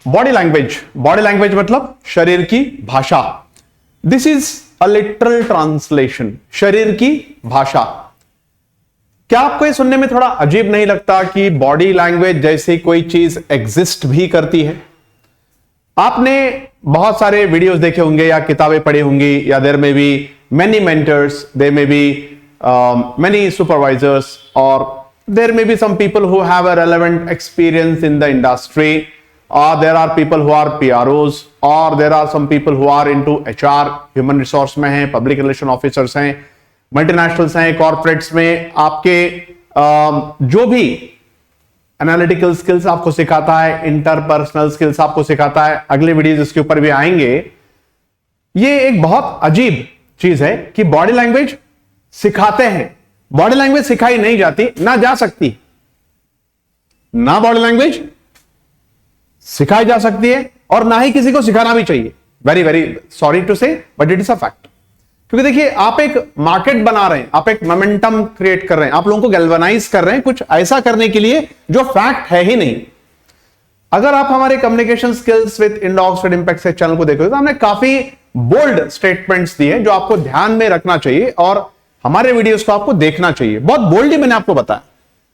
Body language मतलब शरीर की भाषा। This is a literal translation, शरीर की भाषा। क्या आपको ये सुनने में थोड़ा अजीब नहीं लगता कि बॉडी लैंग्वेज जैसी कोई चीज एग्जिस्ट भी करती है? आपने बहुत सारे वीडियोस देखे होंगे या किताबें पढ़ी होंगी, या देयर में बी मेनी मेंटर्स, देयर में B many supervisors, or there may be some people who have a relevant experience in the industry, or there are people who are PROs, or there are some people who are into HR, human resource में हैं, public relation officers हैं, multinationals हैं, corporates में आपके जो भी analytical skills आपको सिखाता है, इंटरपर्सनल स्किल्स आपको सिखाता है, अगले वीडियोस इसके ऊपर भी आएंगे। ये एक बहुत अजीब चीज है कि बॉडी लैंग्वेज सिखाते हैं। बॉडी लैंग्वेज सिखाई नहीं जाती, ना जा सकती, ना बॉडी लैंग्वेज सिखाई जा सकती है और ना ही किसी को सिखाना भी चाहिए। वेरी वेरी सॉरी टू से, but it is a fact. क्योंकि देखिए, आप एक मार्केट बना रहे हैं, आप एक मोमेंटम क्रिएट कर रहे हैं, आप लोगों को गैल्वेनाइज कर रहे हैं कुछ ऐसा करने के लिए जो फैक्ट है ही नहीं। अगर आप हमारे communication skills with Indo Oxford impact से चैनल को देखोगे तो हमने काफी बोल्ड स्टेटमेंट्स दिए जो आपको ध्यान में रखना चाहिए और हमारे वीडियोस को आपको देखना चाहिए। बहुत बोल्डली मैंने आपको बताया,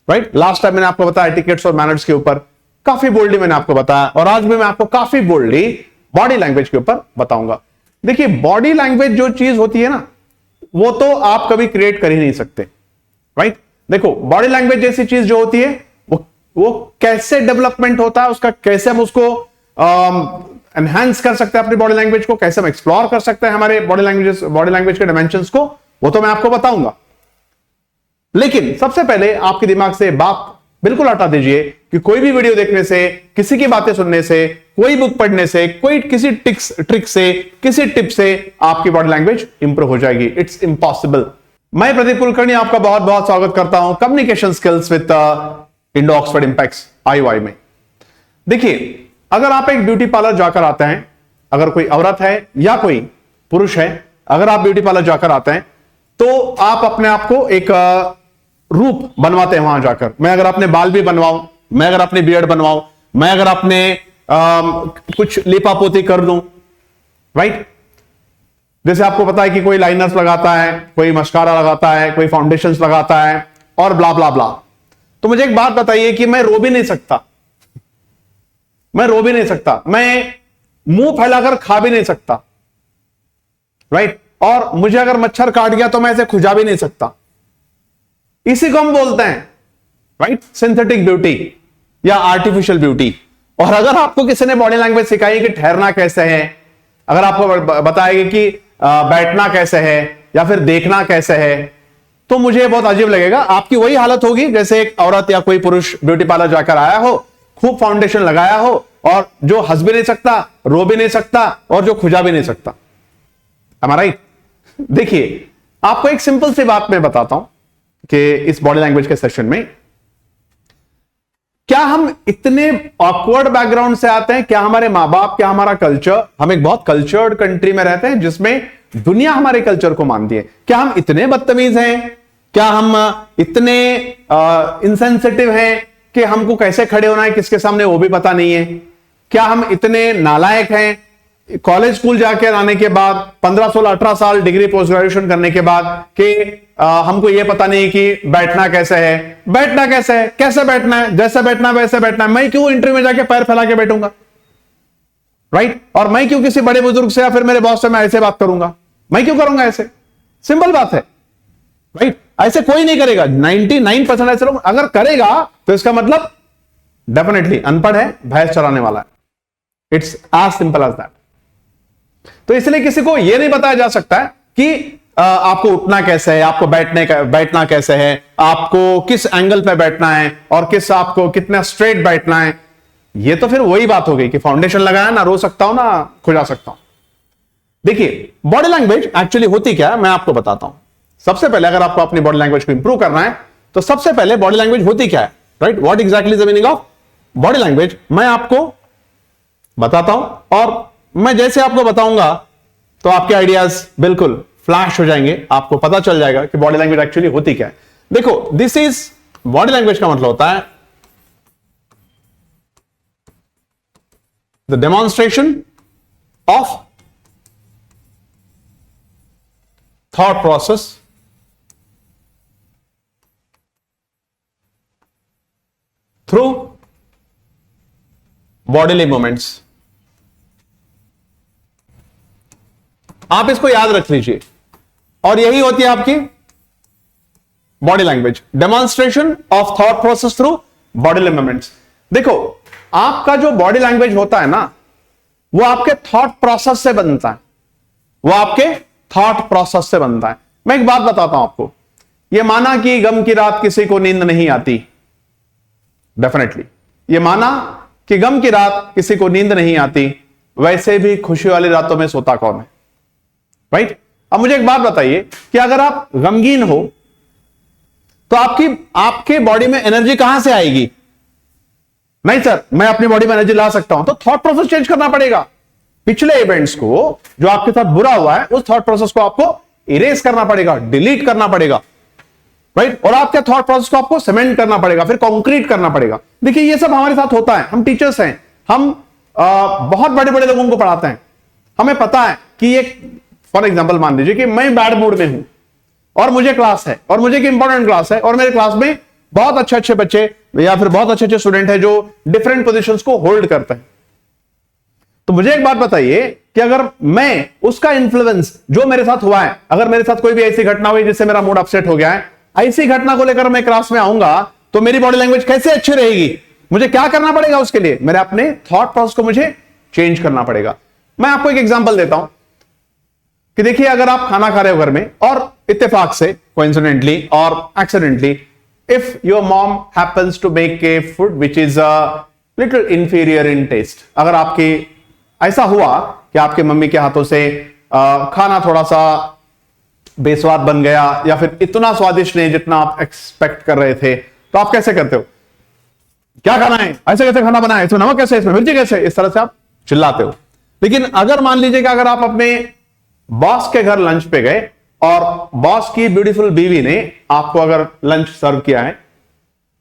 राइट? लास्ट टाइम मैंने आपको बताया एटिकेट्स और मैनर्स के ऊपर, काफी बोल्डली मैंने आपको बताया, और आज भी मैं आपको काफी बोल्डली बॉडी लैंग्वेज के ऊपर बताऊंगा। देखिए, बॉडी लैंग्वेज जो चीज होती है ना, वो तो आप कभी क्रिएट कर ही नहीं सकते, राइट? देखो, बॉडी लैंग्वेज जैसी चीज जो होती है वो कैसे डेवलपमेंट होता है, उसका कैसे हम उसको एनहांस कर सकते हैं अपनी बॉडी लैंग्वेज को, कैसे हम एक्सप्लोर कर सकते हैं हमारे बॉडी लैंग्वेज के डायमेंशंस को, वो तो मैं आपको बताऊंगा। लेकिन सबसे पहले आपके दिमाग से बात बिल्कुल हटा दीजिए कि कोई भी वीडियो देखने से, किसी की बातें सुनने से, कोई बुक पढ़ने से, कोई किसी ट्रिक से, किसी टिप से आपकी बॉडी लैंग्वेज इंप्रूव हो जाएगी। It's impossible. मैं प्रदीप कुलकर्णी आपका बहुत बहुत स्वागत करता हूं communication skills with Indo Oxford impacts IOI में। देखिए, अगर आप एक ब्यूटी पार्लर जाकर आते हैं, अगर कोई औरत है या कोई पुरुष है, अगर आप ब्यूटी पार्लर जाकर आते हैं तो आप अपने आप को एक रूप बनवाते हैं वहां जाकर। मैं अगर अपने बाल भी बनवाऊं, मैं अगर अपनी बियर्ड बनवाऊं, मैं अगर अपने कुछ लिपापोती कर दूं, राइट? जैसे आपको पता है कि कोई लाइनर्स लगाता है, कोई मस्कारा लगाता है, कोई फाउंडेशंस लगाता है और ब्ला ब्ला ब्ला। तो मुझे एक बात बताइए कि मैं रो भी नहीं सकता, मैं रो भी नहीं सकता, मैं मुंह फैलाकर खा भी नहीं सकता, राइट? और मुझे अगर मच्छर काट गया तो मैं इसे खुजा भी नहीं सकता। इसी को हम बोलते हैं, राइट, सिंथेटिक ब्यूटी या आर्टिफिशियल ब्यूटी। और अगर आपको किसी ने बॉडी लैंग्वेज सिखाई कि ठहरना कैसे है, अगर आपको बताएगी कि बैठना कैसे है या फिर देखना कैसे है, तो मुझे बहुत अजीब लगेगा। आपकी वही हालत होगी जैसे एक औरत या कोई पुरुष ब्यूटी पार्लर जाकर आया हो, खूब फाउंडेशन लगाया हो, और जो हंस भी नहीं सकता, रो भी नहीं सकता और जो खुजा भी नहीं सकता। Am I right? देखिए, आपको एक सिंपल सी बात मैं बताता हूं कि इस बॉडी लैंग्वेज के सेशन में, क्या हम इतने ऑकवर्ड बैकग्राउंड से आते हैं? क्या हमारे मां बाप, क्या हमारा कल्चर, हम एक बहुत कल्चर्ड कंट्री में रहते हैं जिसमें दुनिया हमारे कल्चर को मानती है, क्या हम इतने बदतमीज हैं? क्या हम इतने इनसेंसिटिव हैं कि हमको कैसे खड़े होना है किसके सामने वो भी पता नहीं है? क्या हम इतने नालायक हैं कॉलेज स्कूल जाके आने के बाद 15 16 18 साल डिग्री पोस्ट ग्रेजुएशन करने के बाद कि हमको ये पता नहीं कि बैठना कैसे है, बैठना कैसे है, कैसे बैठना है, जैसे बैठना वैसे बैठना है। मैं क्यों इंटरव्यू में जाके पैर फैला के बैठूंगा, राइट? और मैं क्यों किसी बड़े बुजुर्ग से या फिर मेरे बॉस से मैं ऐसे बात करूंगा? मैं क्यों करूंगा ऐसे? सिंपल बात है, राइट? ऐसे कोई नहीं करेगा। 99% ऐसे लोग अगर करेगा तो इसका मतलब डेफिनेटली अनपढ़ है, भैंस चराने वाला है। It's as simple as that. तो इसलिए किसी को यह नहीं बताया जा सकता है कि आपको उठना कैसे है, आपको बैठना कैसे है, आपको किस एंगल पे बैठना है और आपको कितना स्ट्रेट बैठना है। यह तो फिर वही बात हो गई कि फाउंडेशन लगाया, ना रो सकता हूं ना खुजा सकता हूं। देखिए, बॉडी लैंग्वेज एक्चुअली होती क्या है मैं आपको बताता हूं। सबसे पहले अगर आपको अपनी बॉडी लैंग्वेज को इंप्रूव करना है तो सबसे पहले बॉडी लैंग्वेज होती क्या है, right? What exactly is the meaning of body language, मैं आपको बताता हूं। और मैं जैसे आपको बताऊंगा तो आपके आइडियाज बिल्कुल फ्लैश हो जाएंगे, आपको पता चल जाएगा कि बॉडी लैंग्वेज एक्चुअली होती क्या है। देखो, दिस इज बॉडी लैंग्वेज का मतलब होता है the demonstration of thought process through bodily movements. आप इसको याद रख लीजिए, और यही होती है आपकी body language, demonstration of thought process through body movements. देखो, आपका जो बॉडी लैंग्वेज होता है ना, वो आपके थॉट प्रोसेस से बनता है, वो आपके थॉट प्रोसेस से बनता है। मैं एक बात बताता हूं आपको, ये माना कि गम की रात किसी को नींद नहीं आती, डेफिनेटली ये माना कि गम की रात किसी को नींद नहीं आती, वैसे भी खुशी वाली रातों में सोता कौन है, राइट? अब मुझे एक बात बताइए कि अगर आप गमगीन हो तो आपके बॉडी में एनर्जी कहां से आएगी? नहीं सर, मैं अपनी बॉडी में एनर्जी ला सकता हूं, तो थॉट प्रोसेस चेंज करना पड़ेगा। पिछले इवेंट्स को, जो आपके साथ बुरा हुआ है, उस थॉट प्रोसेस को आपको इरेज करना पड़ेगा, डिलीट करना पड़ेगा, राइट? और आपके थॉट प्रोसेस को आपको सीमेंट करना पड़ेगा, फिर कंक्रीट करना पड़ेगा। देखिए, ये सब हमारे साथ होता है। हम टीचर्स हैं, हम बहुत बड़े बड़े लोगों को पढ़ाते हैं। हमें पता है कि ये, फॉर एग्जाम्पल मान लीजिए कि मैं बैड मूड में हूं और मुझे क्लास है, और मुझे एक इंपॉर्टेंट क्लास है, और मेरे क्लास में बहुत अच्छे अच्छे बच्चे या फिर बहुत अच्छे अच्छे स्टूडेंट हैं जो डिफरेंट पोजीशंस को होल्ड करते हैं। तो मुझे एक बात बताइए कि अगर मैं उसका इन्फ्लुएंस जो मेरे साथ हुआ है, अगर मेरे साथ कोई भी ऐसी घटना हुई जिससे मेरा मूड अपसेट हो गया है, ऐसी घटना को लेकर मैं क्लास में आऊंगा, तो मेरी बॉडी लैंग्वेज कैसे अच्छी रहेगी? मुझे क्या करना पड़ेगा उसके लिए? मेरे अपने थॉट प्रोसेस को मुझे चेंज करना पड़ेगा। मैं आपको एक एग्जांपल देता हूं कि देखिए, अगर आप खाना खा रहे हो घर में, और इत्तेफाक से, कोइंसिडेंटली और accidentally, if your mom happens to make a food which is a little inferior in taste, अगर आपकी ऐसा हुआ कि आपके मम्मी के हाथों से खाना थोड़ा सा बेस्वाद बन गया, या फिर इतना स्वादिष्ट नहीं जितना आप एक्सपेक्ट कर रहे थे, तो आप कैसे करते हो? क्या खाना है, ऐसे कैसे खाना बना है, इसमें नमक कैसे, इसमें मिर्ची कैसे, इस तरह से आप चिल्लाते हो। लेकिन अगर मान लीजिए कि अगर आप अपने बॉस के घर लंच पे गए और बॉस की ब्यूटीफुल बीवी ने आपको अगर लंच सर्व किया है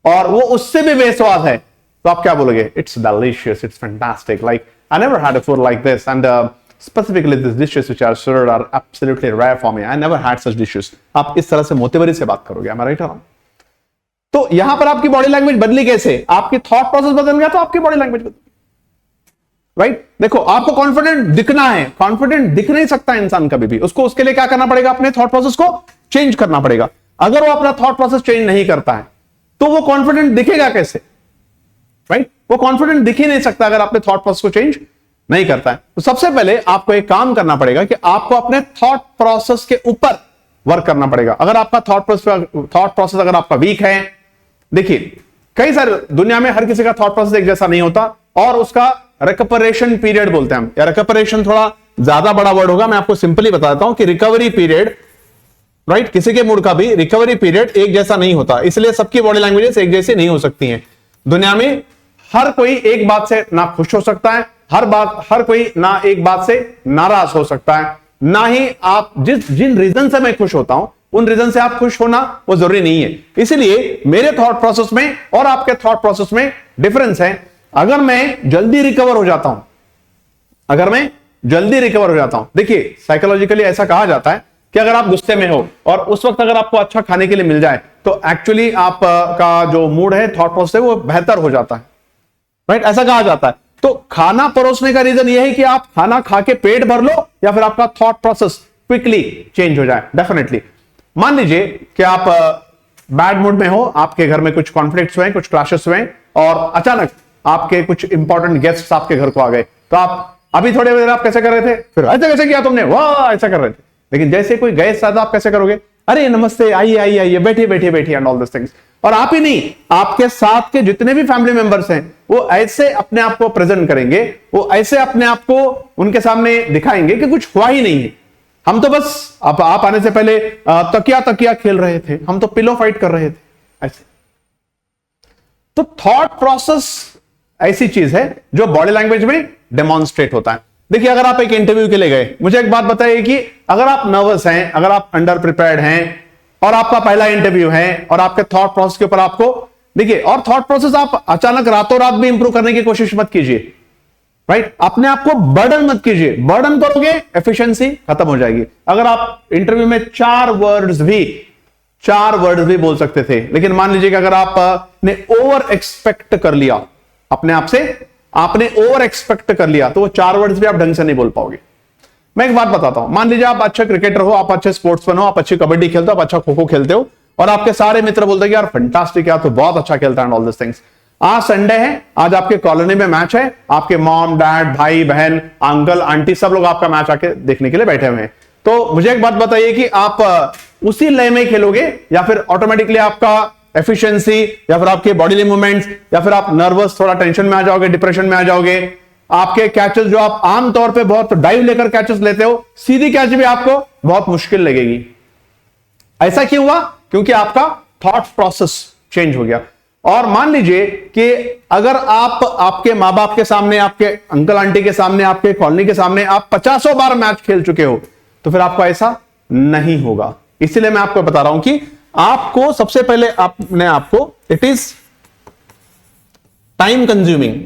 और वो उससे भी बेस्वाद है, तो आप क्या बोलोगे? It's delicious, it's fantastic, like I never had a food like this, and specifically these dishes which are served are absolutely rare for me, I never had such dishes। आप इस तरह से मोतेबरी से बात करोगे, am I right or not? तो यहां पर आपकी बॉडी लैंग्वेज बदली कैसे? आपकी थॉट प्रोसेस बदल गया तो आपकी बॉडी लैंग्वेज बदल, राइट? देखो, आपको कॉन्फिडेंट दिखना है, कॉन्फिडेंट दिख नहीं सकता इंसान कभी भी, उसको उसके लिए क्या करना पड़ेगा? अपने थॉट प्रोसेस को चेंज करना पड़ेगा। अगर वो अपना थॉट प्रोसेस चेंज नहीं करता है तो वो कॉन्फिडेंट दिखेगा कैसे, राइट? वो कॉन्फिडेंट दिख ही नहीं सकता अगर अपने थॉट प्रोसेस को चेंज नहीं करता है। तो सबसे पहले आपको एक काम करना पड़ेगा कि आपको अपने थॉट प्रोसेस के ऊपर वर्क करना पड़ेगा। अगर आपका थॉट प्रोसेस अगर आपका वीक है, देखिए, कई सारे दुनिया में हर किसी का थॉट प्रोसेस एक जैसा नहीं होता, और उसका रिकवरेशन पीरियड बोलते हैं हम, या रिकवरेशन थोड़ा ज्यादा बड़ा वर्ड होगा, मैं आपको सिंपली बता देता हूं कि रिकवरी पीरियड, राइट? किसी के मूड का भी रिकवरी पीरियड एक जैसा नहीं होता, इसलिए सबकी बॉडी लैंग्वेजेस एक जैसी नहीं हो सकती हैं। दुनिया में हर कोई एक बात से ना खुश हो सकता है, हर कोई ना एक बात से नाराज हो सकता है, ना ही आप जिन रीजन से मैं खुश होता हूं उन रीजन से आप खुश होना वो जरूरी नहीं है। इसलिए मेरे थॉट प्रोसेस में और आपके थॉट प्रोसेस में डिफरेंस है। अगर मैं जल्दी रिकवर हो जाता हूं, देखिए, साइकोलॉजिकली ऐसा कहा जाता है कि अगर आप गुस्से में हो और उस वक्त अगर आपको अच्छा खाने के लिए मिल जाए, तो एक्चुअली आपका जो मूड है, थॉट प्रोसेस है, वो बेहतर हो जाता है, राइट? ऐसा कहा जाता है। तो खाना परोसने का रीजन यह है कि आप खाना खा के पेट भर लो, या फिर आपका थॉट प्रोसेस क्विकली चेंज हो जाए। डेफिनेटली, मान लीजिए कि आप बैड मूड में हो, आपके घर में कुछ कॉन्फ्लिक्ट्स हुए, कुछ क्लैशेस हुए, और अचानक आपके कुछ इंपॉर्टेंट गेस्ट्स आपके घर को आ गए, तो आप अभी थोड़ी देर आप कैसे कर रहे थे, फिर ऐसे कैसे किया तुमने, वाह ऐसा कर रहे थे। लेकिन जैसे कोई गेस्ट आता, आप कैसे करोगे? अरे नमस्ते, आइए आइए आइए, बैठिए बैठिए बैठिए, एंड ऑल दिस थिंग्स। और आप ही नहीं, आपके साथ के जितने भी फैमिली मेंबर्स हैं, वो ऐसे अपने आप को प्रेजेंट करेंगे, वो ऐसे अपने आप को उनके सामने दिखाएंगे कि कुछ हुआ ही नहीं है। हम तो बस आप आने से पहले तकिया खेल रहे थे, हम तो पिलो फाइट कर रहे थे, ऐसे। तो थॉट प्रोसेस ऐसी चीज है जो बॉडी लैंग्वेज में डेमोन्स्ट्रेट होता है। देखिए, अगर आप एक इंटरव्यू के लिए गए, मुझे एक बात बताइए कि अगर आप नर्वस हैं, अगर आप अंडर प्रिपेयर्ड हैं, और आपका पहला इंटरव्यू है, और आपके थॉट प्रोसेस के ऊपर आपको, देखिए, और थॉट प्रोसेस आप अचानक रातों रात भी इंप्रूव करने की कोशिश मत कीजिए, राइट? अपने आप को बर्डन मत कीजिए, बर्डन करोगे एफिशिएंसी खत्म हो जाएगी। अगर आप इंटरव्यू में चार वर्ड्स भी बोल सकते थे, लेकिन मान लीजिए कि अगर आपने ओवर एक्सपेक्ट कर लिया अपने आप से, आपने ओवर एक्सपेक्ट कर लिया, तो वो चार वर्ड्स भी आप ढंग से नहीं बोल पाओगे। मैं एक बात बताता हूं, मान लीजिए आप अच्छे क्रिकेटर हो, आप अच्छे स्पोर्ट्समैन हो, आप अच्छी कबड्डी खेलते हो, आप अच्छा खो खो खेलते हो, और आपके सारे मित्र बोलते हैं कि यार फैंटास्टिक, यार तो बहुत अच्छा खेलता है, ऑल दिस थिंग्स। आज संडे है, आज आपके कॉलोनी में मैच है, आपके मॉम डैड भाई बहन अंकल आंटी सब लोग आपका मैच आके देखने के लिए बैठे हुए हैं। तो मुझे एक बात बताइए कि आप उसी लय में खेलोगे, या फिर ऑटोमेटिकली आपका एफिशिएंसी, या फिर आपके बॉडी मूवमेंट्स, या फिर आप नर्वस थोड़ा टेंशन में आ जाओगे, डिप्रेशन में आ जाओगे। आपके कैचेस जो आप आमतौर पे बहुत डाइव लेकर कैचेस लेते हो, सीधी कैच भी आपको बहुत मुश्किल लगेगी। ऐसा क्यों हुआ? क्योंकि आपका थॉट प्रोसेस चेंज हो गया। और मान लीजिए कि अगर आप आपके मां बाप के सामने, आपके अंकल आंटी के सामने, आपके कॉलोनी के सामने आप 50 बार मैच खेल चुके हो, तो फिर आपको ऐसा नहीं होगा। इसीलिए मैं आपको बता रहा हूं कि आपको सबसे पहले अपने आपको, इट इज टाइम कंज्यूमिंग।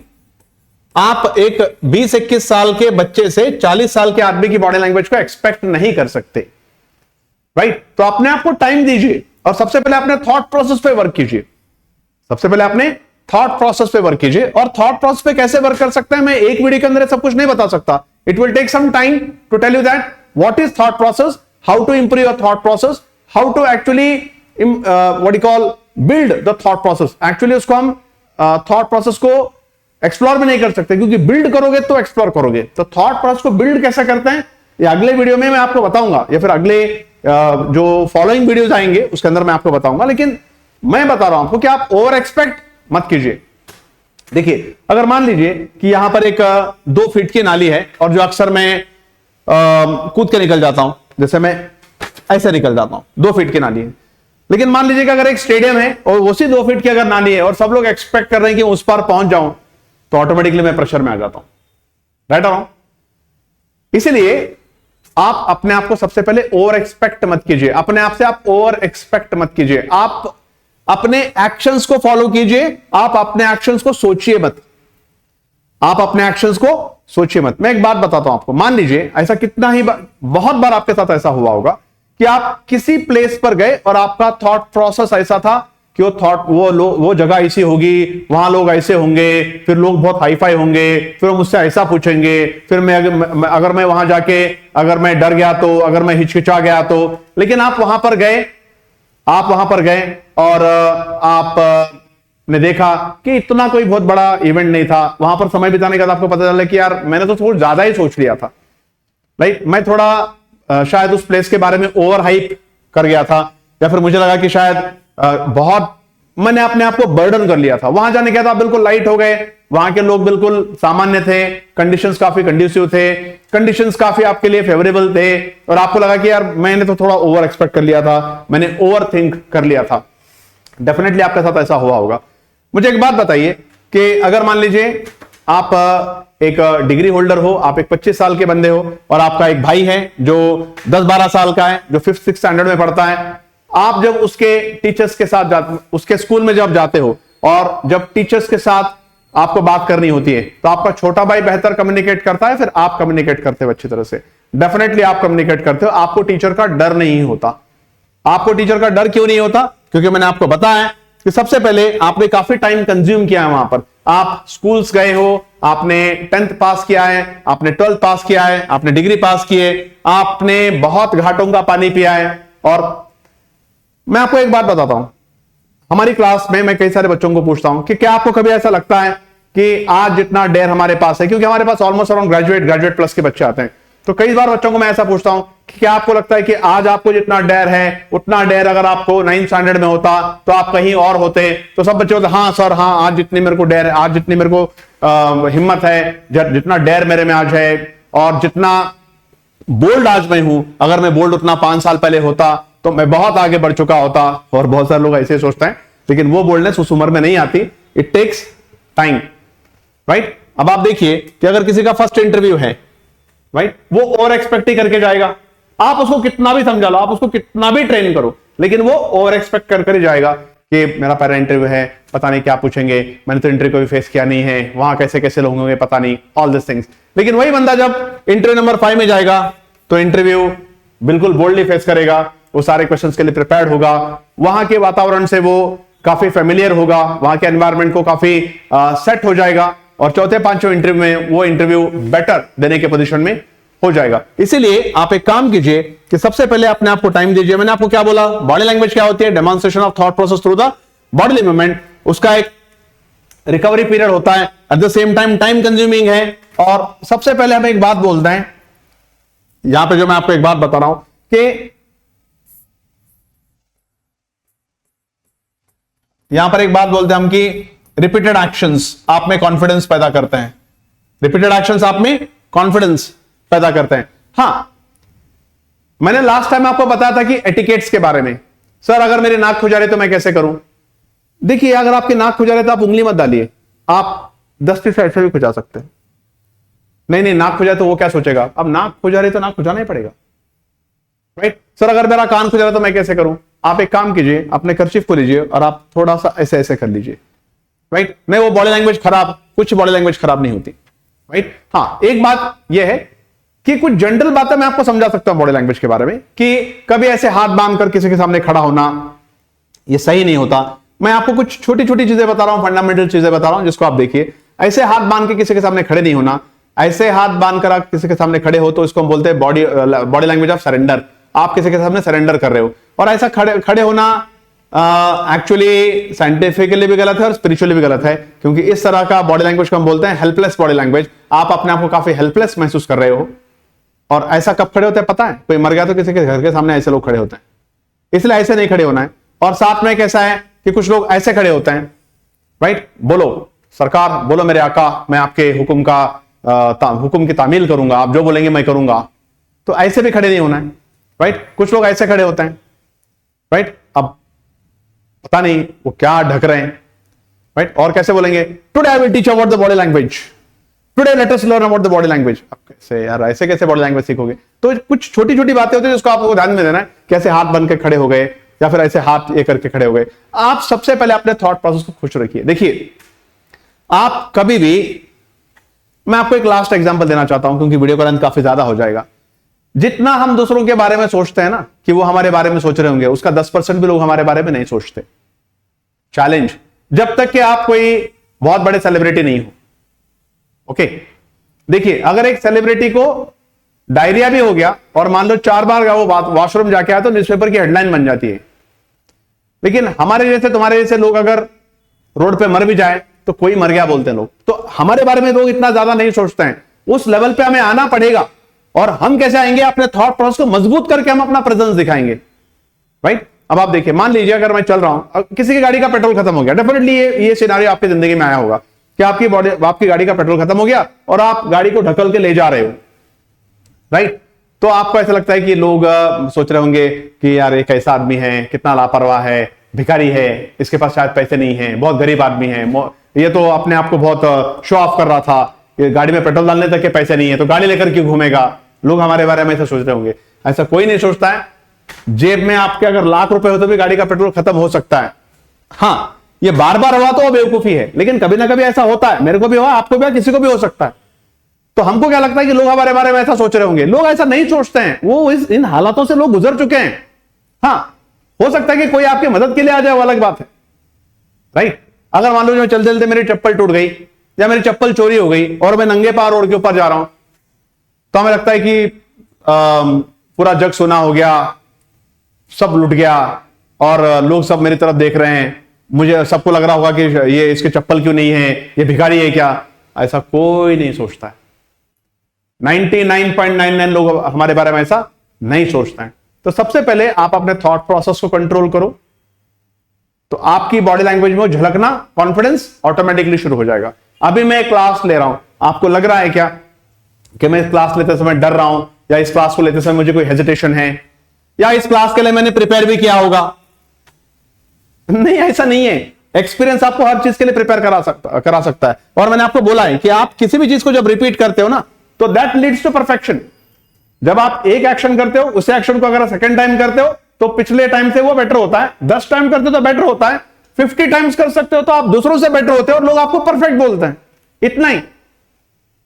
आप एक 20-21 साल के बच्चे से 40 साल के आदमी की बॉडी लैंग्वेज को एक्सपेक्ट नहीं कर सकते, राइट? तो अपने आप को टाइम दीजिए और सबसे पहले अपने थॉट प्रोसेस पे वर्क कीजिए। सबसे पहले अपने थॉट प्रोसेस पे वर्क कीजिए। और थॉट प्रोसेस पे कैसे वर्क कर सकते हैं, मैं एक वीडियो के अंदर सब कुछ नहीं बता सकता। It will take some time to tell you that what is thought process, how to improve your thought process, how to actually what you call build the thought process. Actually उसको हम thought process को explore भी नहीं कर सकते, क्योंकि build करोगे तो एक्सप्लोर करोगे। तो थॉट प्रोसेस को बिल्ड कैसे करते हैं, ये अगले वीडियो में मैं आपको बताऊंगा, या फिर अगले जो फॉलोइंग वीडियोस आएंगे उसके अंदर मैं आपको बताऊंगा। लेकिन मैं बता रहा हूं आपको कि आप ओवर एक्सपेक्ट मत कीजिए। देखिए, अगर मान लीजिए कि यहां पर एक 2 फीट की नाली है, और जो अक्सर मैं कूद के निकल जाता हूं, जैसे मैं ऐसे निकल जाता हूं, 2 फीट की नाली है। लेकिन मान लीजिए कि अगर एक स्टेडियम है और उसी 2 फीट की अगर नाली है, और सब लोग एक्सपेक्ट कर रहे हैं कि उस पार पहुंच जाऊं, तो ऑटोमेटिकली मैं प्रेशर में आ जाता हूं, राइट और रॉन्ग? इसलिए आप अपने आप को सबसे पहले ओवर एक्सपेक्ट मत कीजिए। अपने आप से आप ओवर एक्सपेक्ट मत कीजिए। आप अपने एक्शंस को फॉलो कीजिए, आप अपने एक्शंस को सोचिए मत। आप अपने एक्शंस को सोचिए मत। मैं एक बात बताता हूं आपको, मान लीजिए ऐसा कितना ही बहुत बार आपके साथ ऐसा हुआ होगा कि आप किसी प्लेस पर गए और आपका थॉट प्रोसेस ऐसा था कि वो जगह ऐसी होगी, वहां लोग ऐसे होंगे, फिर लोग बहुत हाई फाई होंगे, फिर वो मुझसे ऐसा पूछेंगे, फिर अगर मैं वहां जाके अगर मैं डर गया तो, अगर मैं हिचकिचा गया तो। लेकिन आप वहां पर गए और आपने देखा कि इतना कोई बहुत बड़ा इवेंट नहीं था। वहां पर समय बिताने के बाद आपको पता चला कि यार मैंने तो थोड़ा ज्यादा ही सोच लिया था, राइट? मैं थोड़ा शायद उस प्लेस के बारे में ओवर हाइप कर गया था, या फिर मुझे लगा कि शायद बहुत मैंने अपने आप को बर्डन कर लिया था। वहां जाने के बाद आप बिल्कुल लाइट हो गए, वहां के लोग बिल्कुल सामान्य थे, कंडीशंस काफी कंड्यूसिव थे, कंडीशंस काफी आपके लिए फेवरेबल थे, और आपको लगा कि यार मैंने तो थोड़ा ओवर एक्सपेक्ट कर लिया था, मैंने ओवर थिंक कर लिया था। डेफिनेटली आपके साथ ऐसा हुआ होगा। मुझे एक बात बताइए कि अगर मान लीजिए आप एक डिग्री होल्डर हो, आप एक 25 साल के बंदे हो, और आपका एक भाई है जो 10-12 साल का है, जो 5th-6th स्टैंडर्ड में पढ़ता है। आप जब उसके टीचर्स के साथ उसके स्कूल में जब जाते हो, और जब टीचर्स के साथ आपको बात करनी होती है, तो आपका छोटा भाई बेहतर कम्युनिकेट करता है, फिर आप कम्युनिकेट करते हो अच्छी तरह से? डेफिनेटली आप कम्युनिकेट करते हो। आपको टीचर का डर नहीं होता। आपको टीचर का डर क्यों नहीं होता? क्योंकि मैंने आपको बताया कि सबसे पहले आपने काफी टाइम कंज्यूम किया है वहां पर। आप स्कूल्स गए हो, आपने 10th पास किया है, आपने 12th पास किया है, आपने डिग्री पास की है, आपने बहुत घाटों का पानी पिया है। और मैं आपको एक बात बताता हूं, हमारी क्लास में मैं कई सारे बच्चों को पूछता हूं कि क्या आपको कभी ऐसा लगता है कि आज जितना डेयर हमारे पास है, क्योंकि हमारे पास ऑलमोस्ट अराउंड ग्रेजुएट प्लस के बच्चे आते हैं, तो कई बार बच्चों को मैं ऐसा पूछता हूं कि क्या आपको लगता है कि आज आपको जितना डेयर है, उतना डेयर अगर आपको 9th स्टैंडर्ड में होता तो आप कहीं और होते? तो सब बच्चे होते हाँ सर, हाँ आज जितनी मेरे को डेयर है, आज जितनी मेरे को हिम्मत है, जितना डेयर मेरे में आज है, और जितना बोल्ड आज मैं हूं, अगर मैं बोल्ड उतना 5 साल पहले होता तो मैं बहुत आगे बढ़ चुका होता। और बहुत सारे लोग ऐसे सोचते हैं, लेकिन वो बोल्डनेस उस उम्र में नहीं आती। It takes time, right? अब आप देखिए कि अगर किसी का फर्स्ट इंटरव्यू है, राइट, वो ओवर एक्सपेक्ट ही करके जाएगा। आप उसको कितना भी समझा लो, आप उसको कितना भी ट्रेन करो, लेकिन वो ओवर एक्सपेक्ट कर ही जाएगा कि मेरा पहला इंटरव्यू है, पता नहीं क्या पूछेंगे, मैंने तो इंटरव्यू कभी फेस किया नहीं है, वहां कैसे कैसे लोग होंगे पता नहीं, ऑल दिस थिंग्स। लेकिन वही बंदा जब इंटरव्यू नंबर 5 में जाएगा तो इंटरव्यू बिल्कुल बोल्डली फेस करेगा, वो सारे क्वेश्चंस के लिए प्रिपेयर्ड होगा, वहां के वातावरण से वो काफी फेमिलियर होगा, वहां के एनवायरनमेंट को काफी सेट हो जाएगा, और चौथे पांचवें इंटरव्यू में वो इंटरव्यू बेटर देने के पोजीशन में हो जाएगा। इसीलिए आप एक काम कीजिए कि सबसे पहले अपने आप को टाइम दीजिए। मैंने आपको क्या बोला, बॉडी लैंग्वेज क्या होती है, demonstration of thought process through the body movement. उसका एक रिकवरी पीरियड होता है, at the same time time consuming है। और सबसे पहले हम एक बात बोलते हैं, यहां पे जो मैं आपको एक बात बता रहा हूं कि यहां पर एक बात बोलते हैं हम कि रिपीटेड एक्शंस आप में कॉन्फिडेंस पैदा करते हैं। रिपीटेड एक्शंस आप में कॉन्फिडेंस पैदा करते हैं। हां, मैंने लास्ट टाइम आपको बताया था कि एटिकेट्स के बारे में। सर अगर मेरी नाक खुजा रही तो मैं कैसे करूं? देखिए, अगर आपकी नाक खुजा रही तो आप उंगली मत डालिए, आप दस्ती से ऐसे भी खुजा सकते हैं। नहीं नाक खुजा तो वो क्या सोचेगा, अब नाक खुजा रही तो नाक खुजाना ही पड़ेगा, राइट। सर अगर मेरा कान खुजा रहा तो मैं कैसे करूं? आप एक काम कीजिए, अपने कर्चीफ को लीजिए और आप थोड़ा सा ऐसे ऐसे कर लीजिए, राइट। नहीं, वो बॉडी लैंग्वेज खराब, कुछ बॉडी लैंग्वेज खराब नहीं होती, राइट। हां, एक बात यह है कि कुछ जनरल बातें मैं आपको समझा सकता हूं बॉडी लैंग्वेज के बारे में, कि कभी ऐसे हाथ बांधकर किसी के सामने खड़ा होना यह सही नहीं होता। मैं आपको कुछ छोटी छोटी चीजें बता रहा हूं, फंडामेंटल चीजें बता रहा हूं, जिसको आप देखिए। ऐसे हाथ बांध के किसी के सामने खड़े नहीं होना। ऐसे हाथ बांधकर आप किसी के सामने खड़े हो तो इसको हम बोलते हैं बॉडी लैंग्वेज ऑफ सरेंडर। आप किसी के सामने सरेंडर कर रहे हो। और ऐसा खड़े होना एक्चुअली साइंटिफिकली भी गलत है और स्पिरिचुअली भी गलत है, क्योंकि इस तरह का बॉडी लैंग्वेज को हम बोलते हैं हेल्पलेस बॉडी लैंग्वेज। आप अपने आप को काफी हेल्पलेस महसूस कर रहे हो। और ऐसा कब खड़े होते हैं पता है? कोई मर गया तो किसी के घर के सामने ऐसे लोग खड़े होते हैं, इसलिए ऐसे नहीं खड़े होना है। और साथ में कैसा है कि कुछ लोग ऐसे खड़े होते हैं, राइट। बोलो सरकार, बोलो मेरे आका, मैं आपके हुक्म की तामील करूंगा, आप जो बोलेंगे मैं करूंगा। तो ऐसे भी खड़े नहीं होना है, राइट। कुछ लोग ऐसे खड़े होते हैं, राइट। अब पता नहीं वो क्या ढक रहे हैं, राइट। और कैसे बोलेंगे, today I will teach about the body language, today let us learn about the body language. अब कैसे यार, ऐसे कैसे बॉडी लैंग्वेज सीखोगे? तो कुछ छोटी छोटी बातें होती है जिसको आपको ध्यान में देना है। कैसे हाथ बन के खड़े हो गए या फिर ऐसे हाथ ये करके खड़े हो गए। आप सबसे पहले अपने थॉट प्रोसेस को खुश रखिए। देखिए, आप कभी भी, मैं आपको एक लास्ट एग्जांपल देना चाहता हूं क्योंकि वीडियो का लेंथ काफी ज्यादा हो जाएगा। जितना हम दूसरों के बारे में सोचते हैं ना कि वो हमारे बारे में सोच रहे होंगे, उसका 10% भी लोग हमारे बारे में नहीं सोचते। चैलेंज, जब तक कि आप कोई बहुत बड़े सेलिब्रिटी नहीं हो, ओके। देखिए, अगर एक सेलिब्रिटी को डायरिया भी हो गया और मान लो 4 बार वो वॉशरूम जाके आया तो न्यूज़पेपर की हेडलाइन बन जाती है। लेकिन हमारे जैसे, तुम्हारे जैसे लोग अगर रोड पे मर भी जाए तो कोई मर गया बोलते हैं लोग। तो हमारे बारे में लोग इतना ज्यादा नहीं सोचते हैं। उस लेवल पे हमें आना पड़ेगा। और हम कैसे आएंगे? अपने थॉट प्रोसेस को मजबूत करके हम अपना प्रेजेंस दिखाएंगे, राइट। अब आप देखिए, मान लीजिए अगर मैं चल रहा हूं, किसी की गाड़ी का पेट्रोल खत्म हो गया, डेफिनेटली ये सिनेरियो आपकी जिंदगी में आया होगा कि आपकी गाड़ी का पेट्रोल खत्म हो गया और आप गाड़ी को ढकल के ले जा रहे हो, राइट। तो आपको ऐसा लगता है कि लोग सोच रहे होंगे कि यार ये कैसा आदमी है, कितना लापरवाह है, भिखारी है, इसके पास शायद पैसे नहीं है, बहुत गरीब आदमी है, ये तो अपने आप को बहुत शो ऑफ कर रहा था, ये गाड़ी में पेट्रोल डालने तक के पैसे नहीं है तो गाड़ी लेकर क्यों घूमेगा। लोग हमारे बारे में ऐसा सोच रहे होंगे। ऐसा कोई नहीं सोचता है। जेब में आपके अगर लाख रुपए हो तो भी गाड़ी का पेट्रोल खत्म हो सकता है। हां, ये बार बार हुआ तो बेवकूफी है, लेकिन कभी ना कभी ऐसा होता है। मेरे को भी हुआ, आपको भी, किसी को भी हो सकता है। तो हमको क्या लगता है कि लोग हमारे बारे में ऐसा सोच रहे होंगे। लोग ऐसा नहीं सोचते हैं, वो इन हालातों से लोग गुजर चुके हैं। हाँ, हो सकता है कि कोई आपकी मदद के लिए आ जाए, वो अलग बात है, राइट। अगर मान लो जो चलते चलते मेरी चप्पल टूट गई या मेरी चप्पल चोरी हो गई और मैं नंगे पांव रोड के ऊपर जा रहा हूं, तो हमें लगता है कि पूरा जग सुना हो गया, सब लुट गया और लोग सब मेरी तरफ देख रहे हैं। मुझे सबको लग रहा होगा कि ये इसके चप्पल क्यों नहीं है, ये भिखारी है क्या। ऐसा कोई नहीं सोचता है। 99.99 लोग हमारे बारे में ऐसा नहीं सोचते हैं। तो सबसे पहले आप अपने थॉट प्रोसेस को कंट्रोल करो, तो आपकी बॉडी लैंग्वेज में झलकना, कॉन्फिडेंस ऑटोमेटिकली शुरू हो जाएगा। अभी मैं क्लास ले रहा हूं, आपको लग रहा है क्या कि मैं इस क्लास लेते समय डर रहा हूं, या इस क्लास को लेते समय मुझे कोई हेजिटेशन है, या इस क्लास के लिए मैंने प्रिपेयर भी किया होगा? नहीं, ऐसा नहीं है। एक्सपीरियंस आपको हर चीज के लिए प्रिपेयर करा सकता है। और मैंने आपको बोला है कि आप किसी भी चीज को जब रिपीट करते हो ना, तो दैट लीड्स टू परफेक्शन। जब आप एक एक्शन करते हो, उस एक्शन को अगर सेकंड टाइम करते हो तो पिछले टाइम से वो बेटर होता है। 10 टाइम करते हो तो बेटर होता है। 50 टाइम्स कर सकते हो तो आप दूसरों से बेटर होते हो और लोग आपको परफेक्ट बोलते हैं, इतना ही,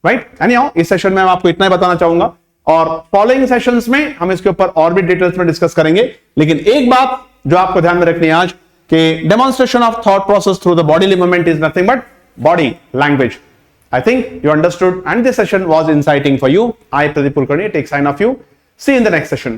राइट? एनीहाउ इस सेशन में मैं आपको इतना ही बताना चाहूंगा और फॉलोइंग सेशंस में हम इसके ऊपर और भी डिटेल्स में डिस्कस करेंगे। लेकिन एक बात जो आपको ध्यान में रखनी है आज कि demonstration of thought process through the body movement is nothing but body language. I think you understood and this session was inciting for you. I, Pradeep Kulkarni, take sign of you. See you in the next session.